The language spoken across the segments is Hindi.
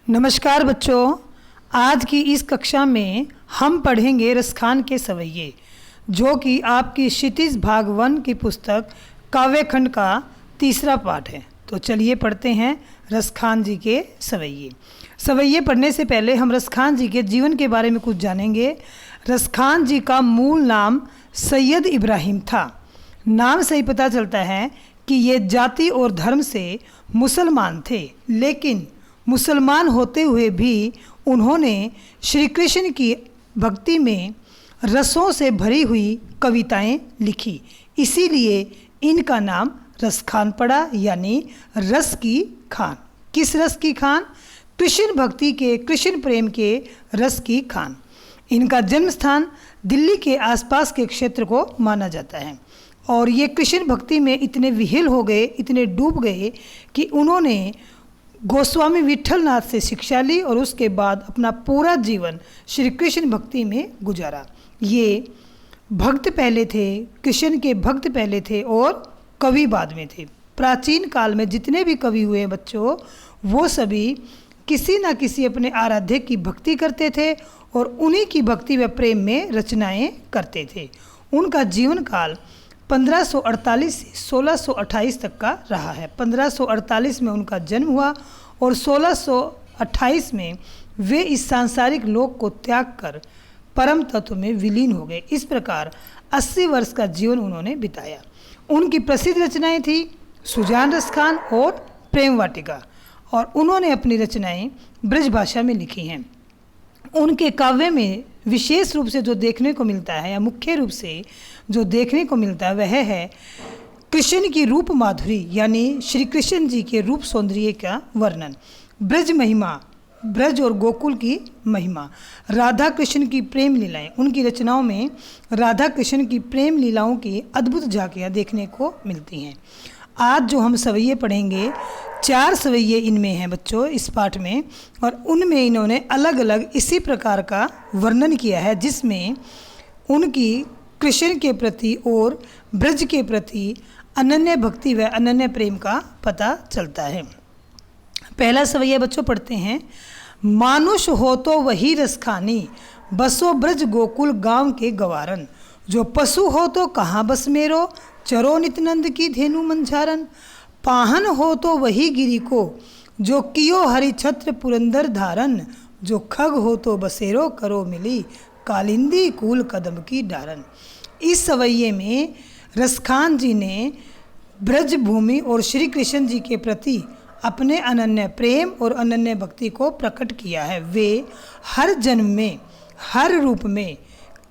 नमस्कार बच्चों, आज की इस कक्षा में हम पढ़ेंगे रसखान के सवैये, जो कि आपकी क्षितिज भाग 1 की पुस्तक काव्यखंड का तीसरा पाठ है। तो चलिए पढ़ते हैं रसखान जी के सवैये। सवैये पढ़ने से पहले हम रसखान जी के जीवन के बारे में कुछ जानेंगे। रसखान जी का मूल नाम सैयद इब्राहिम था। नाम से ही पता चलता है कि ये जाति और धर्म से मुसलमान थे, लेकिन मुसलमान होते हुए भी उन्होंने श्री कृष्ण की भक्ति में रसों से भरी हुई कविताएं लिखी, इसीलिए इनका नाम रसखान पड़ा, यानी रस की खान। किस रस की खान? कृष्ण भक्ति के, कृष्ण प्रेम के रस की खान। इनका जन्म स्थान दिल्ली के आसपास के क्षेत्र को माना जाता है और ये कृष्ण भक्ति में इतने विहिल हो गए, इतने डूब गए कि उन्होंने गोस्वामी विठल नाथ से शिक्षा ली और उसके बाद अपना पूरा जीवन श्री कृष्ण भक्ति में गुजारा। ये भक्त पहले थे, कृष्ण के भक्त पहले थे और कवि बाद में थे। प्राचीन काल में जितने भी कवि हुए बच्चों, वो सभी किसी न किसी अपने आराध्य की भक्ति करते थे और उन्हीं की भक्ति व प्रेम में रचनाएं करते थे। उनका जीवन काल 1548 से 1628 तक का रहा है। 1548 में उनका जन्म हुआ और 1628 में वे इस सांसारिक लोक को त्याग कर परम तत्व में विलीन हो गए। इस प्रकार 80 वर्ष का जीवन उन्होंने बिताया। उनकी प्रसिद्ध रचनाएं थी सुजान रसखान और प्रेम वाटिका, और उन्होंने अपनी रचनाएं ब्रज भाषा में लिखी हैं। उनके काव्य में विशेष रूप से जो देखने को मिलता है, या मुख्य रूप से जो देखने को मिलता है, वह है कृष्ण की रूप माधुरी, यानी श्री कृष्ण जी के रूप सौंदर्य का वर्णन, ब्रज महिमा, ब्रज और गोकुल की महिमा, राधा कृष्ण की प्रेम लीलाएं। उनकी रचनाओं में राधा कृष्ण की प्रेम लीलाओं की अद्भुत झांकियाँ देखने को मिलती हैं। आज जो हम सवैये पढ़ेंगे, 4 सवैये इनमें हैं बच्चों इस पाठ में, और उनमें इन्होंने अलग अलग इसी प्रकार का वर्णन किया है, जिसमें उनकी कृष्ण के प्रति और ब्रज के प्रति अनन्य भक्ति व अनन्य प्रेम का पता चलता है। पहला सवैया बच्चों पढ़ते हैं। मानुष हो तो वही रसखानी, बसो ब्रज गोकुल गांव के गवारन, जो पशु हो तो कहाँ बस मेरो, चरो नित्यानंद की धेनु मंझारन, पाहन हो तो वही गिरी को, जो कियो हरि छत्र पुरंदर धारन, जो खग हो तो बसेरो करो मिली, कालिंदी कूल कदम की डारन। इस सवैये में रसखान जी ने ब्रज भूमि और श्री कृष्ण जी के प्रति अपने अनन्य प्रेम और अनन्य भक्ति को प्रकट किया है। वे हर जन्म में, हर रूप में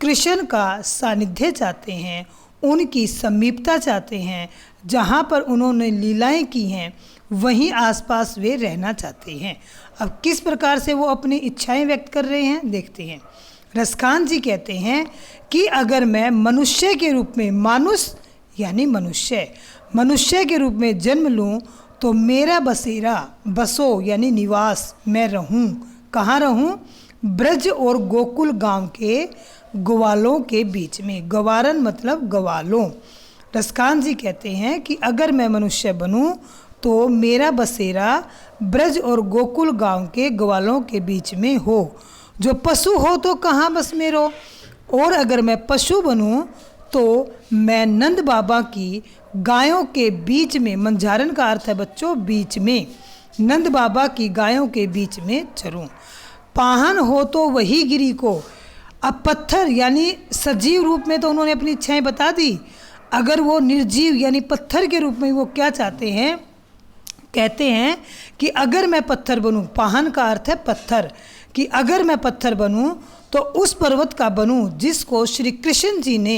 कृष्ण का सानिध्य चाहते हैं, उनकी समीपता चाहते हैं। जहाँ पर उन्होंने लीलाएं की हैं, वहीं आसपास वे रहना चाहते हैं। अब किस प्रकार से वो अपनी इच्छाएं व्यक्त कर रहे हैं, देखते हैं। रसखान जी कहते हैं कि अगर मैं मनुष्य के रूप में, मानुष यानी मनुष्य के रूप में जन्म लूँ, तो मेरा बसेरा, बसो यानी निवास, मैं रहूँ, कहाँ रहूँ? ब्रज और गोकुल गांव के ग्वालों के बीच में। गवारन मतलब ग्वालों। रसखान जी कहते हैं कि अगर मैं मनुष्य बनूं तो मेरा बसेरा ब्रज और गोकुल गांव के ग्वालों के बीच में हो। जो पशु हो तो कहाँ बस मेरो, और अगर मैं पशु बनूं तो मैं नंद बाबा की गायों के बीच में, मंझारन का अर्थ है बच्चों बीच में, नंद बाबा की गायों के बीच में चरूं। पाहन हो तो वही गिरी को, अब पत्थर यानी सजीव रूप में तो उन्होंने अपनी इच्छाएं बता दी, अगर वो निर्जीव यानी पत्थर के रूप में वो क्या चाहते हैं, कहते हैं कि अगर मैं पत्थर बनूं, पाहन का अर्थ है पत्थर, कि अगर मैं पत्थर बनूं तो उस पर्वत का बनूं जिसको श्री कृष्ण जी ने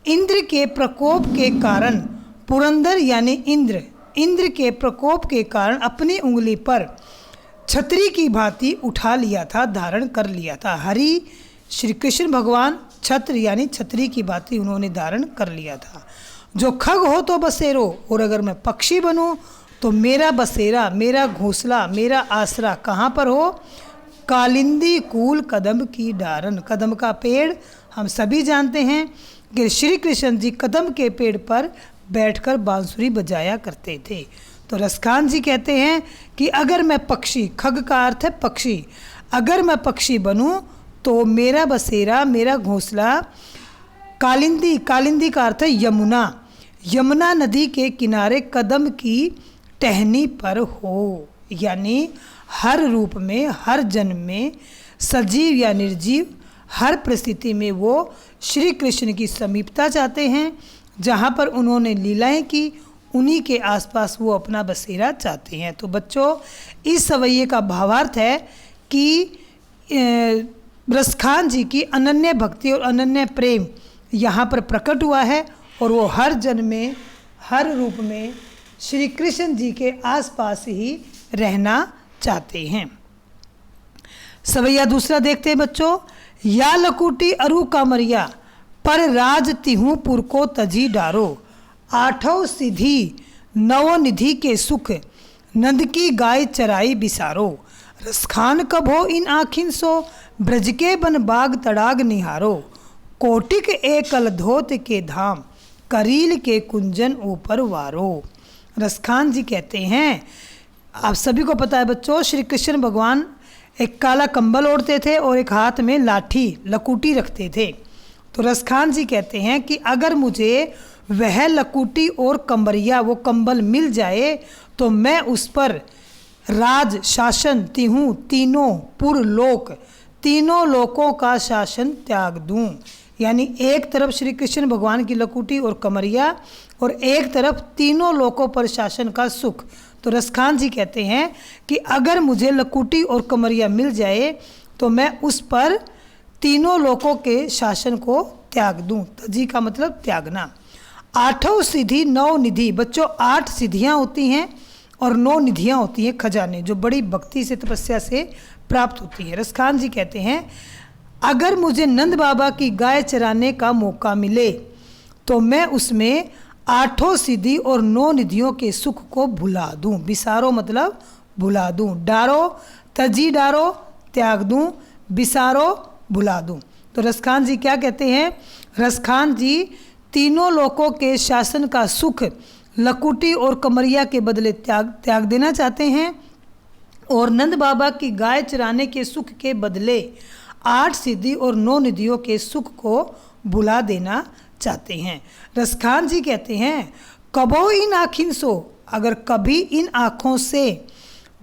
इंद्र के प्रकोप के कारण, पुरंदर यानी इंद्र के प्रकोप के कारण अपनी उंगली पर छतरी की भांति उठा लिया था, धारण कर लिया था। हरि श्री कृष्ण भगवान छत्र यानी छतरी की भांति उन्होंने धारण कर लिया था। जो खग हो तो बसेरो, और अगर मैं पक्षी बनूं तो मेरा बसेरा, मेरा घोंसला, मेरा आसरा कहाँ पर हो? कालिंदी कूल कदम की डारन। कदम का पेड़ हम सभी जानते हैं कि श्री कृष्ण जी कदम के पेड़ पर बैठकर बांसुरी बजाया करते थे। तो रसखान जी कहते हैं कि अगर मैं पक्षी, खग का अर्थ है पक्षी, अगर मैं पक्षी बनूं तो मेरा बसेरा, मेरा घोंसला कालिंदी, कालिंदी का अर्थ है यमुना, यमुना नदी के किनारे कदम की टहनी पर हो। यानी हर रूप में, हर जन्म में, सजीव या निर्जीव, हर परिस्थिति में वो श्री कृष्ण की समीपता चाहते हैं। जहाँ पर उन्होंने लीलाएं की उन्हीं के आसपास वो अपना बसेरा चाहते हैं। तो बच्चों, इस सवैये का भावार्थ है कि रसखान जी की अनन्य भक्ति और अनन्य प्रेम यहाँ पर प्रकट हुआ है और वो हर जन्म में, हर रूप में श्री कृष्ण जी के आसपास ही रहना चाहते हैं। सवैया दूसरा देखते हैं बच्चों। या लकुटी अरु कामरिया पर राज तिहू पुर को तजी डारो, आठों सिद्धि नवो निधि के सुख, नंद की गाय चराई बिसारो, रसखान कब हो इन आखिन सो, ब्रज के बन बाग तड़ाग निहारो, कोटिक एकल धोत के धाम, करील के कुंजन ऊपर वारो। रसखान जी कहते हैं, आप सभी को पता है बच्चों, श्री कृष्ण भगवान एक काला कंबल ओढ़ते थे और एक हाथ में लाठी, लकुटी रखते थे। तो रसखान जी कहते हैं कि अगर मुझे वह लकुटी और कंबरिया, वो कंबल मिल जाए तो मैं उस पर राज शासन तिहूँ, तीनों पुरलोक, तीनों लोकों का शासन त्याग दूं। यानी एक तरफ श्री कृष्ण भगवान की लकुटी और कमरिया और एक तरफ तीनों लोकों पर शासन का सुख। तो रसखान जी कहते हैं कि अगर मुझे लकुटी और कमरिया मिल जाए तो मैं उस पर तीनों लोकों के शासन को त्याग दूं। तजी का मतलब त्यागना। आठों सिद्धि नौ निधि, बच्चों 8 सिद्धियां होती हैं और 9 निधियां होती हैं, खजाने, जो बड़ी भक्ति से, तपस्या से प्राप्त होती है। रसखान जी कहते हैं अगर मुझे नंद बाबा की गाय चराने का मौका मिले तो मैं उसमें 8 सिद्धि और 9 निधियों के सुख को भुला दूं। बिसारो मतलब भुला दूं, डारो, तजी डारो, त्याग दूं, बिसारो भुला दूं। तो रसखान जी क्या कहते हैं? रसखान जी तीनों लोकों के शासन का सुख लकुटी और कमरिया के बदले त्याग देना चाहते हैं और नंद बाबा की गाय चराने के सुख के बदले 8 सिद्धि और 9 निधियों के सुख को भुला देना चाहते हैं। रसखान जी कहते हैं कबो इन आँखिन सो, अगर कभी इन आँखों से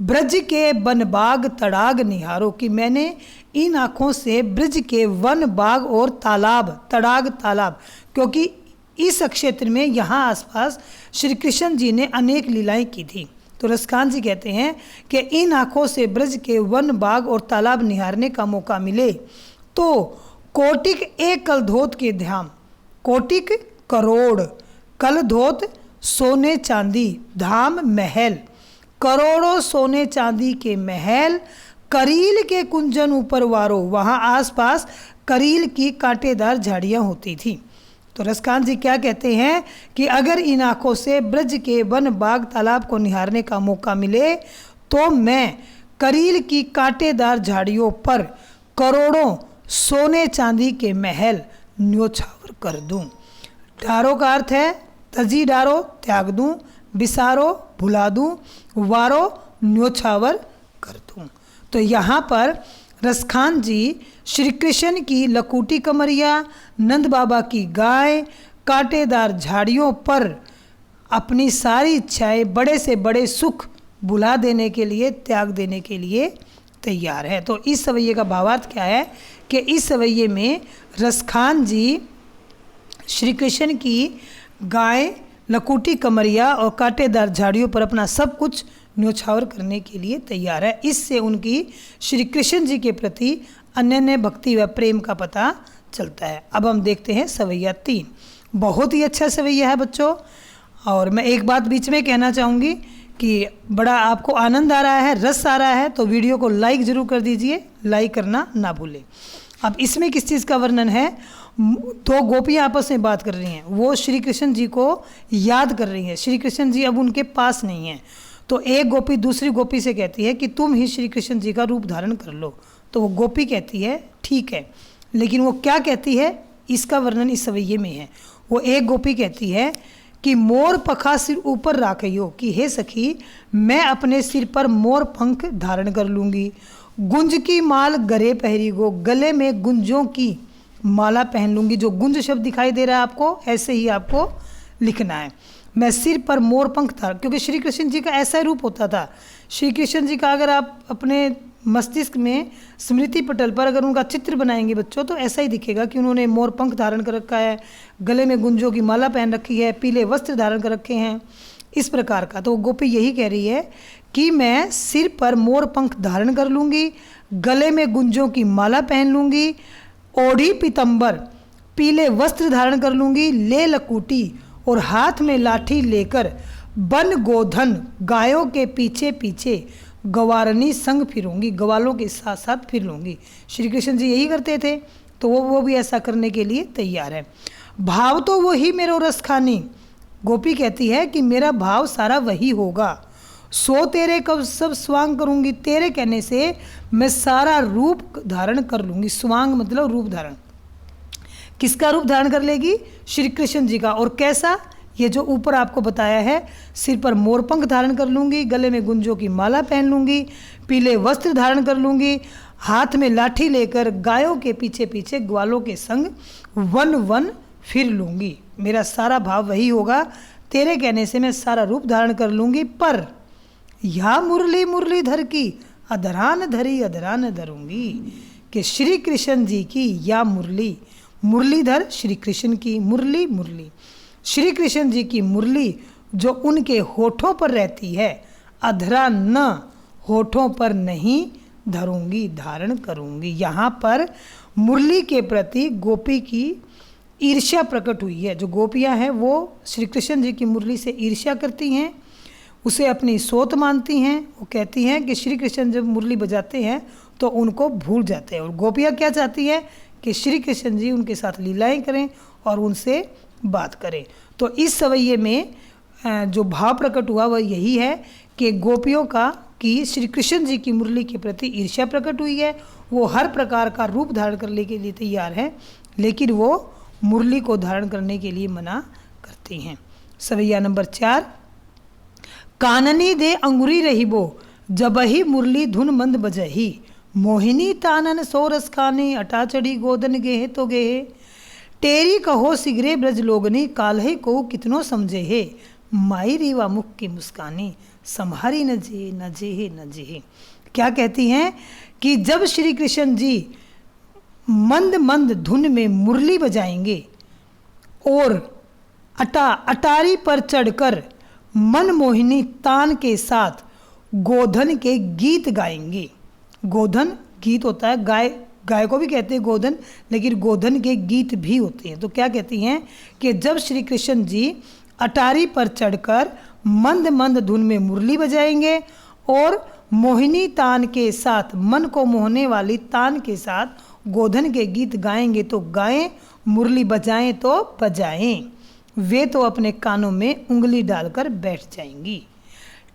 ब्रज के वन बाग तड़ाग निहारो, कि मैंने इन आँखों से ब्रज के वन बाग और तालाब, तड़ाग तालाब, क्योंकि इस क्षेत्र में यहाँ आसपास श्री कृष्ण जी ने अनेक लीलाएं की थी। तो रसखान जी कहते हैं कि इन आँखों से ब्रज के वन बाग और तालाब निहारने का मौका मिले तो कोटिक एक कल धोत के धाम, कोटिक करोड़, कल धोत सोने चांदी, धाम महल, करोड़ों सोने चांदी के महल, करील के कुंजन ऊपर वारो, वहाँ आसपास करील की कांटेदार झाड़ियाँ होती थी। तो रसखान जी क्या कहते हैं कि अगर इन आँखों से ब्रज के वन बाग तालाब को निहारने का मौका मिले तो मैं करील की कांटेदार झाड़ियों पर करोड़ों सोने चांदी के महल न्योछावर कर दूं। डारो का अर्थ है तजी डारो, त्याग दूं, बिसारो भुला दूं, वारो न्योछावर कर दूं। तो यहाँ पर रसखान जी श्री कृष्ण की लकुटी कमरिया, नंद बाबा की गाय, कांटेदार झाड़ियों पर अपनी सारी इच्छाएं, बड़े से बड़े सुख भुला देने के लिए, त्याग देने के लिए तैयार है। तो इस सवैये का भावार्थ क्या है कि इस सवैये में रसखान जी श्री कृष्ण की गाय, लकुटी कमरिया और कांटेदार झाड़ियों पर अपना सब कुछ न्योछावर करने के लिए तैयार है। इससे उनकी श्री कृष्ण जी के प्रति अनन्य भक्ति व प्रेम का पता चलता है। अब हम देखते हैं सवैया 3। बहुत ही अच्छा सवैया है बच्चों। और मैं एक बात बीच में कहना चाहूँगी कि बड़ा आपको आनंद आ रहा है, रस आ रहा है, तो वीडियो को लाइक ज़रूर कर दीजिए, लाइक करना ना भूलें। अब इसमें किस चीज़ का वर्णन है? 2 गोपियाँ आपस में बात कर रही हैं, वो श्री कृष्ण जी को याद कर रही हैं। श्री कृष्ण जी अब उनके पास नहीं हैं, तो एक गोपी दूसरी गोपी से कहती है कि तुम ही श्री कृष्ण जी का रूप धारण कर लो। तो वो गोपी कहती है ठीक है, लेकिन वो क्या कहती है इसका वर्णन इस सवैये में है। वो एक गोपी कहती है कि मोर पखा सिर ऊपर राखियो, कि हे सखी मैं अपने सिर पर मोर पंख धारण कर लूँगी। गुंज की माल गले पहरी गो, गले में गुंजों की माला पहन लूँगी। जो गुंज शब्द दिखाई दे रहा है आपको, ऐसे ही आपको लिखना है। मैं सिर पर मोर पंख धारण, क्योंकि श्री कृष्ण जी का ऐसा रूप होता था। श्री कृष्ण जी का अगर आप अपने मस्तिष्क में स्मृति पटल पर अगर उनका चित्र बनाएंगे बच्चों, तो ऐसा ही दिखेगा कि उन्होंने मोर पंख धारण कर रखा है, गले में गुंजों की माला पहन रखी है, पीले वस्त्र धारण कर रखे हैं, इस प्रकार का। तो गोपी यही कह रही है कि मैं सिर पर मोर पंख धारण कर लूँगी, गले में गुंजों की माला पहन लूँगी, ओढ़ी पीतम्बर पीले वस्त्र धारण कर लूँगी, ले लकूटी और हाथ में लाठी लेकर बन गोधन गायों के पीछे पीछे गवारनी संग फिरूंगी, गवालों के साथ साथ फिर लूँगी। श्री कृष्ण जी यही करते थे, तो वो भी ऐसा करने के लिए तैयार है। भाव तो वही मेरो रस खानी, गोपी कहती है कि मेरा भाव सारा वही होगा। सो तेरे कब सब स्वांग करूँगी, तेरे कहने से मैं सारा रूप धारण कर लूँगी। स्वांग मतलब रूप धारण। किसका रूप धारण कर लेगी? श्री कृष्ण जी का। और कैसा? ये जो ऊपर आपको बताया है, सिर पर मोरपंख धारण कर लूँगी, गले में गुंजों की माला पहन लूँगी, पीले वस्त्र धारण कर लूँगी, हाथ में लाठी लेकर गायों के पीछे पीछे ग्वालों के संग वन वन फिर लूँगी। मेरा सारा भाव वही होगा, तेरे कहने से मैं सारा रूप धारण कर लूँगी। पर या मुरली मुरलीधर की अधरान धरी अधरान धरूँगी, कि श्री कृष्ण जी की या मुरली, मुरलीधर श्री कृष्ण की, मुरली मुरली श्री कृष्ण जी की मुरली जो उनके होठों पर रहती है, अधरा न होठों पर नहीं धरूंगी, धारण करूंगी। यहाँ पर मुरली के प्रति गोपी की ईर्ष्या प्रकट हुई है। जो गोपियाँ हैं वो श्री कृष्ण जी की मुरली से ईर्ष्या करती हैं, उसे अपनी सोत मानती हैं। वो कहती हैं कि श्री कृष्ण जब मुरली बजाते हैं तो उनको भूल जाते हैं। और गोपियाँ क्या चाहती हैं कि श्री कृष्ण जी उनके साथ लीलाएं करें और उनसे बात करें। तो इस सवैये में जो भाव प्रकट हुआ वह यही है कि गोपियों का कि श्री कृष्ण जी की मुरली के प्रति ईर्ष्या प्रकट हुई है। वो हर प्रकार का रूप धारण करने के लिए तैयार है, लेकिन वो मुरली को धारण करने के लिए मना करती हैं। सवैया नंबर 4, काननी दे अंगुरी रहीबो जबही मुरली धुन मंद बजही, मोहिनी तानन सोरस खानी अटा चढ़ी गोदन गेहे तो गेहे, टेरी कहो सिगरे ब्रज लोगनी काल्हे को कितनो समझे है, माई रीवा मुख की मुस्कानी संहारी न जे न जेहे न जेहे। क्या कहती हैं कि जब श्री कृष्ण जी मंद मंद धुन में मुरली बजाएंगे और अटारी पर चढ़कर मनमोहिनी तान के साथ गोधन के गीत गाएंगे। गोधन गीत होता है, गाय को भी कहते हैं गोधन, लेकिन गोधन के गीत भी होते हैं। तो क्या कहती हैं कि जब श्री कृष्ण जी अटारी पर चढ़कर मंद मंद धुन में मुरली बजाएंगे और मोहिनी तान के साथ, मन को मोहने वाली तान के साथ गोधन के गीत गाएंगे तो गाएं, मुरली बजाएं तो बजाएं, वे तो अपने कानों में उंगली डालकर बैठ जाएंगी।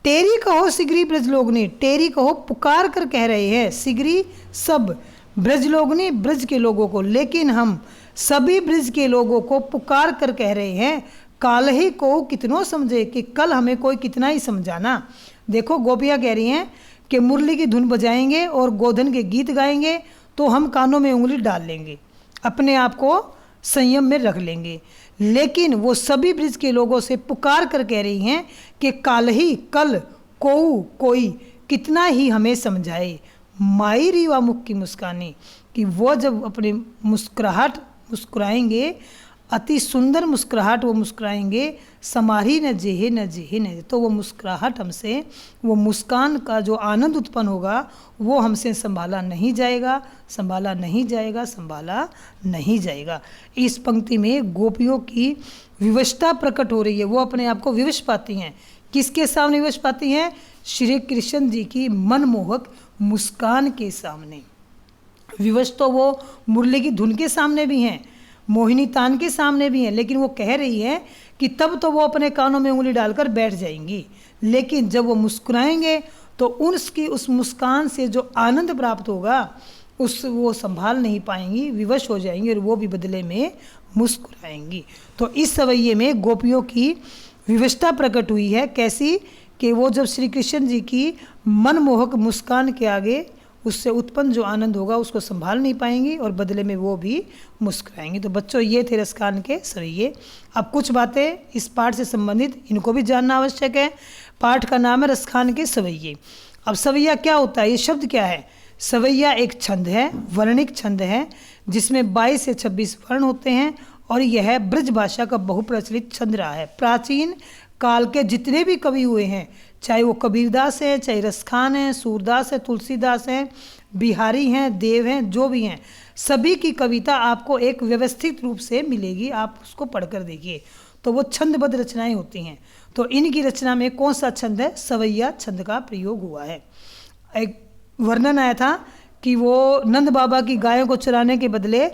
टेरी कहो सिगरी ब्रजलोगनी, टेरी कहो पुकार कर कह रहे हैं, सिगरी सब, ब्रजलोगनी ब्रज के लोगों को, लेकिन हम सभी ब्रज के लोगों को पुकार कर कह रहे हैं, काल ही को कितनों समझे, कि कल हमें कोई कितना ही समझाना। देखो गोपियाँ कह रही हैं कि मुरली की धुन बजाएंगे और गोधन के गीत गाएंगे तो हम कानों में उंगली डाल लेंगे, अपने आप को संयम में रख लेंगे, लेकिन वो सभी ब्रज के लोगों से पुकार कर कह रही हैं कि काल ही, कल कोई कितना ही हमें समझाए, माई रीवा मुख की मुस्कानी, कि वो जब अपने मुस्कुराएंगे, अति सुंदर मुस्कुराहट वो मुस्कुराएंगे, समारी न जेहे न जेहे न, तो वो मुस्कुराहट हमसे, वो मुस्कान का जो आनंद उत्पन्न होगा वो हमसे संभाला नहीं जाएगा, संभाला नहीं जाएगा, संभाला नहीं जाएगा। इस पंक्ति में गोपियों की विवशता प्रकट हो रही है। वो अपने आप को विवश पाती हैं। किसके सामने विवश पाती हैं? श्री कृष्ण जी की मनमोहक मुस्कान के सामने। विवश तो वो मुरली की धुन के सामने भी हैं, मोहिनी तान के सामने भी हैं, लेकिन वो कह रही है कि तब तो वो अपने कानों में उंगली डालकर बैठ जाएंगी, लेकिन जब वो मुस्कुराएंगे तो उसकी उस मुस्कान से जो आनंद प्राप्त होगा वो संभाल नहीं पाएंगी, विवश हो जाएंगी और वो भी बदले में मुस्कुराएंगी। तो इस सवैये में गोपियों की विवशता प्रकट हुई है। कैसी? कि वो जब श्री कृष्ण जी की मनमोहक मुस्कान के आगे उससे उत्पन्न जो आनंद होगा उसको संभाल नहीं पाएंगी और बदले में वो भी मुस्कुराएंगी। तो बच्चों, ये थे रसखान के सवैये। अब कुछ बातें इस पाठ से संबंधित इनको भी जानना आवश्यक है। पाठ का नाम है रसखान के सवैये। अब सवैया क्या होता है? ये शब्द क्या है? सवैया एक छंद है, वर्णिक छंद है, जिसमें 22 से 26 वर्ण होते हैं और यह ब्रज भाषा का बहुप्रचलित छंद रहा है। प्राचीन काल के जितने भी कवि हुए हैं, चाहे वो कबीरदास हैं, चाहे रसखान हैं, सूरदास है, तुलसीदास हैं, बिहारी हैं, देव हैं, जो भी हैं, सभी की कविता आपको एक व्यवस्थित रूप से मिलेगी। आप उसको पढ़कर देखिए तो वो छंदबद्ध रचनाएं होती हैं। तो इनकी रचना में कौन सा छंद है? सवैया छंद का प्रयोग हुआ है। एक वर्णन आया था कि वो नंद बाबा की गायों को चराने के बदले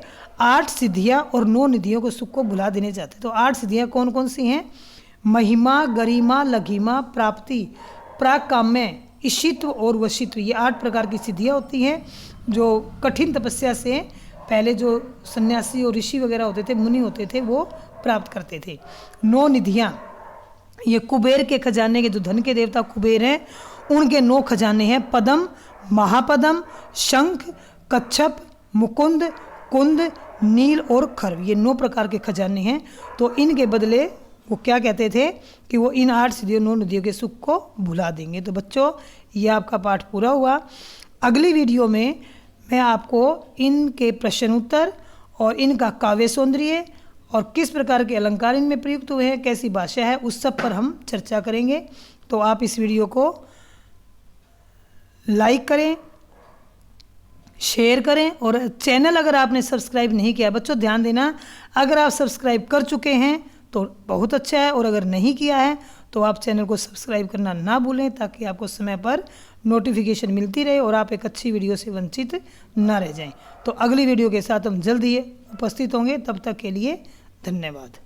8 सिद्धियाँ और 9 निधियों को सुख को भुला देने चाहते। तो 8 सिद्धियाँ कौन कौन सी हैं? महिमा, गरिमा, लघिमा, प्राप्ति, प्राकाम्य, इशित्व और वशित्व। ये 8 प्रकार की सिद्धियाँ होती हैं जो कठिन तपस्या से पहले जो सन्यासी और ऋषि वगैरह होते थे, मुनि होते थे, वो प्राप्त करते थे। 9 निधियाँ, ये कुबेर के खजाने के, जो धन के देवता कुबेर हैं, उनके 9 खजाने हैं। पदम, महापदम, शंख, कच्छप, मुकुंद, कुंद, नील और खर्व। ये 9 प्रकार के खजाने हैं। तो इनके बदले वो क्या कहते थे कि वो इन 8 सिद्धियों 9 निधियों के सुख को भुला देंगे। तो बच्चों, ये आपका पाठ पूरा हुआ। अगली वीडियो में मैं आपको इनके प्रश्न उत्तर और इनका काव्य सौंदर्य और किस प्रकार के अलंकार इनमें प्रयुक्त हुए हैं, कैसी भाषा है, उस सब पर हम चर्चा करेंगे। तो आप इस वीडियो को लाइक करें, शेयर करें और चैनल अगर आपने सब्सक्राइब नहीं किया, बच्चों ध्यान देना, अगर आप सब्सक्राइब कर चुके हैं तो बहुत अच्छा है और अगर नहीं किया है तो आप चैनल को सब्सक्राइब करना ना भूलें, ताकि आपको समय पर नोटिफिकेशन मिलती रहे और आप एक अच्छी वीडियो से वंचित ना रह जाएं। तो अगली वीडियो के साथ हम जल्द ही उपस्थित होंगे। तब तक के लिए धन्यवाद।